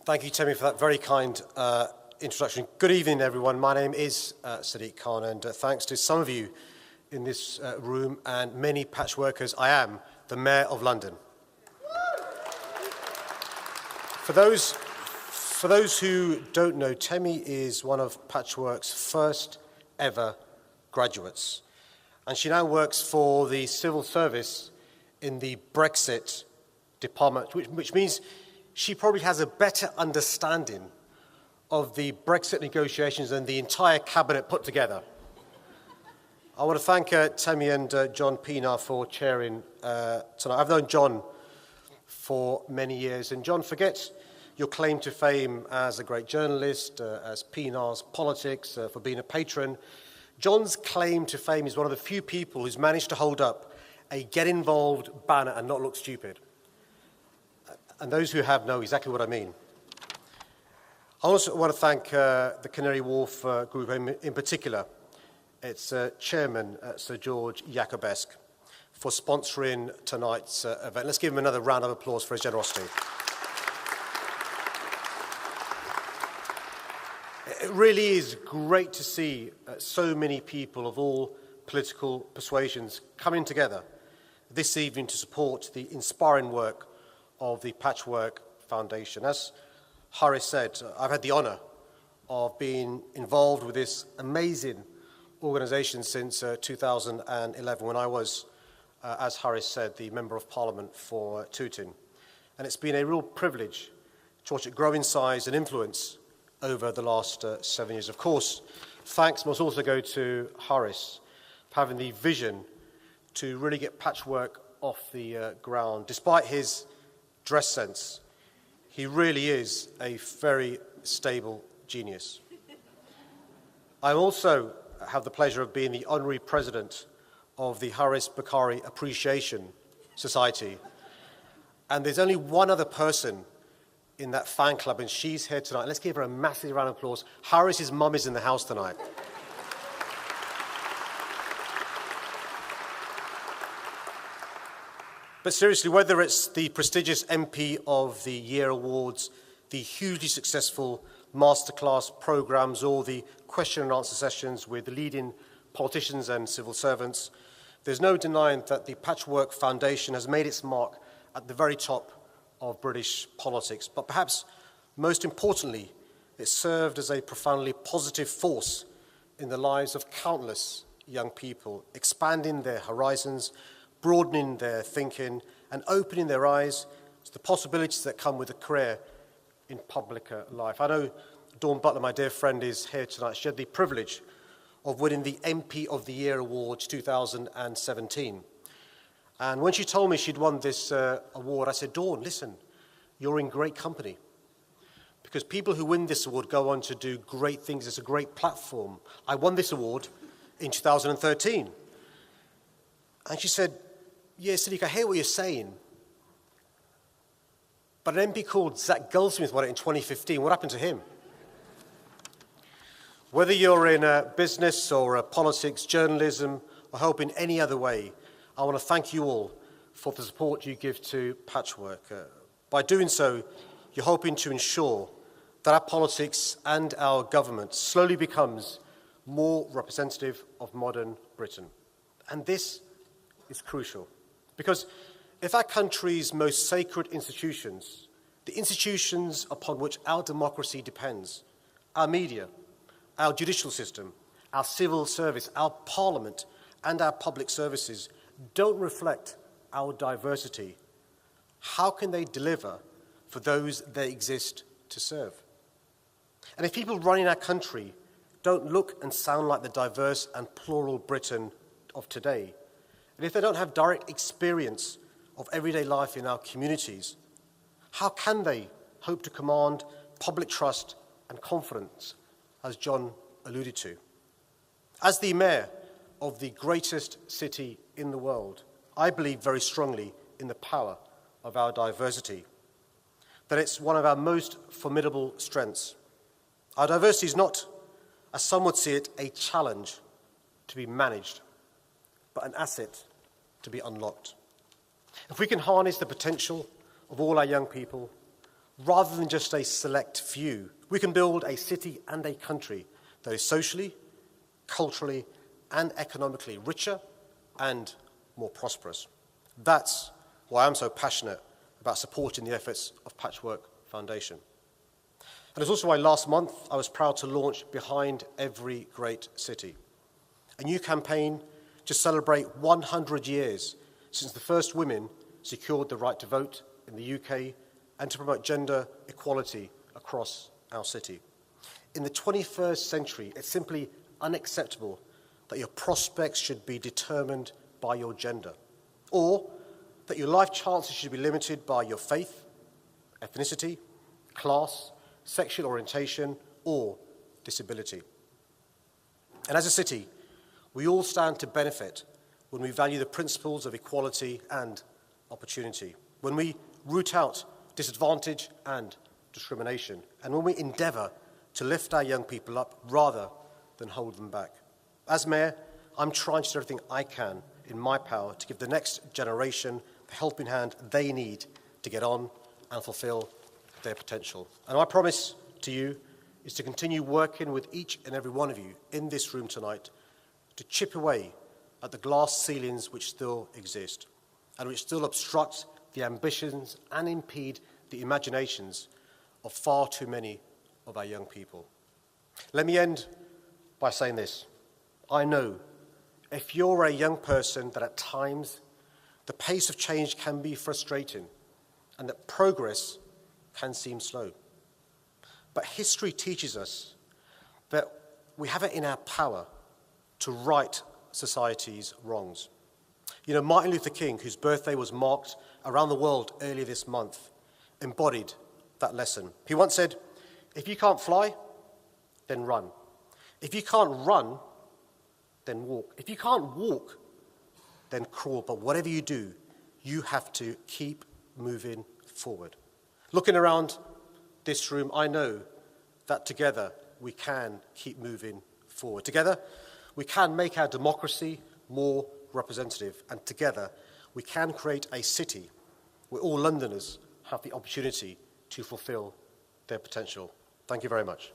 Thank you, Temi, for that very kind introduction. Good evening, everyone. My name is Sadiq Khan, and thanks to some of you in this room and many patchworkers, I am the Mayor of London. For those who don't know, Temi is one of Patchwork's first ever graduates, and she now works for the civil service in the Brexit department, which means she probably has a better understanding of the Brexit negotiations than the entire cabinet put together. I want to thank Temi and John Pienaar for chairing tonight. I've known John for many years, and John, forget your claim to fame as a great journalist, as Pienaar's politics, for being a patron. John's claim to fame is one of the few people who's managed to hold up a get involved banner and not look stupid. And those who have know exactly what I mean. I also want to thank the Canary Wharf Group in particular, its chairman, Sir George Jacobesque, for sponsoring tonight's event. Let's give him another round of applause for his generosity. It really is great to see so many people of all political persuasions coming together this evening to support the inspiring work of the Patchwork Foundation. As Harris said, I've had the honour of being involved with this amazing organisation since 2011, when I was, as Harris said, the Member of Parliament for Tooting. And it's been a real privilege to watch it grow in size and influence over the last 7 years. Of course, thanks must also go to Harris for having the vision to really get Patchwork off the ground. Despite his dress sense, he really is a very stable genius. I also have the pleasure of being the honorary president of the Harris Bakari Appreciation Society. And there's only one other person in that fan club, and she's here tonight. Let's give her a massive round of applause. Harris's mum is in the house tonight. But seriously, whether it's the prestigious MP of the Year Awards, the hugely successful masterclass programs, or the question and answer sessions with leading politicians and civil servants, there's no denying that the Patchwork Foundation has made its mark at the very top of British politics. But perhaps most importantly, it served as a profoundly positive force in the lives of countless young people, expanding their horizons, broadening their thinking, and opening their eyes to the possibilities that come with a career in public life. I know Dawn Butler, my dear friend, is here tonight. She had the privilege of winning the MP of the Year Awards 2017. And when she told me she'd won this award, I said, Dawn, listen, you're in great company. Because people who win this award go on to do great things. It's a great platform. I won this award in 2013. And she said, yeah, Sadiq, I hear what you're saying. But an MP called Zach Goldsmith won it in 2015. What happened to him? Whether you're in business or politics, journalism, or help in any other way, I want to thank you all for the support you give to Patchwork. By doing so, you're hoping to ensure that our politics and our government slowly becomes more representative of modern Britain. And this is crucial, because if our country's most sacred institutions, the institutions upon which our democracy depends, our media, our judicial system, our civil service, our parliament, and our public services don't reflect our diversity, how can they deliver for those they exist to serve? And if people running our country don't look and sound like the diverse and plural Britain of today, and if they don't have direct experience of everyday life in our communities, how can they hope to command public trust and confidence, as John alluded to? As the mayor of the greatest city in the world, I believe very strongly in the power of our diversity, that it's one of our most formidable strengths. Our diversity is not, as some would see it, a challenge to be managed, but an asset to be unlocked. If we can harness the potential of all our young people, rather than just a select few, we can build a city and a country that is socially, culturally, and economically richer and more prosperous. That's why I'm so passionate about supporting the efforts of Patchwork Foundation. And it's also why last month I was proud to launch Behind Every Great City, a new campaign to celebrate 100 years since the first women secured the right to vote in the UK and to promote gender equality across our city. In the 21st century, it's simply unacceptable that your prospects should be determined by your gender, or that your life chances should be limited by your faith, ethnicity, class, sexual orientation, or disability. And as a city, we all stand to benefit when we value the principles of equality and opportunity, when we root out disadvantage and discrimination, and when we endeavour to lift our young people up rather than hold them back. As Mayor, I'm trying to do everything I can in my power to give the next generation the helping hand they need to get on and fulfil their potential. And my promise to you is to continue working with each and every one of you in this room tonight to chip away at the glass ceilings which still exist and which still obstruct the ambitions and impede the imaginations of far too many of our young people. Let me end by saying this. I know if you're a young person that at times the pace of change can be frustrating and that progress can seem slow. But history teaches us that we have it in our power to right society's wrongs. You know, Martin Luther King, whose birthday was marked around the world earlier this month, embodied that lesson. He once said, "If you can't fly, then run. If you can't run, then walk. If you can't walk, then crawl. But whatever you do, you have to keep moving forward." Looking around this room, I know that together we can keep moving forward. Together, we can make our democracy more representative. And together, we can create a city where all Londoners have the opportunity to fulfil their potential. Thank you very much.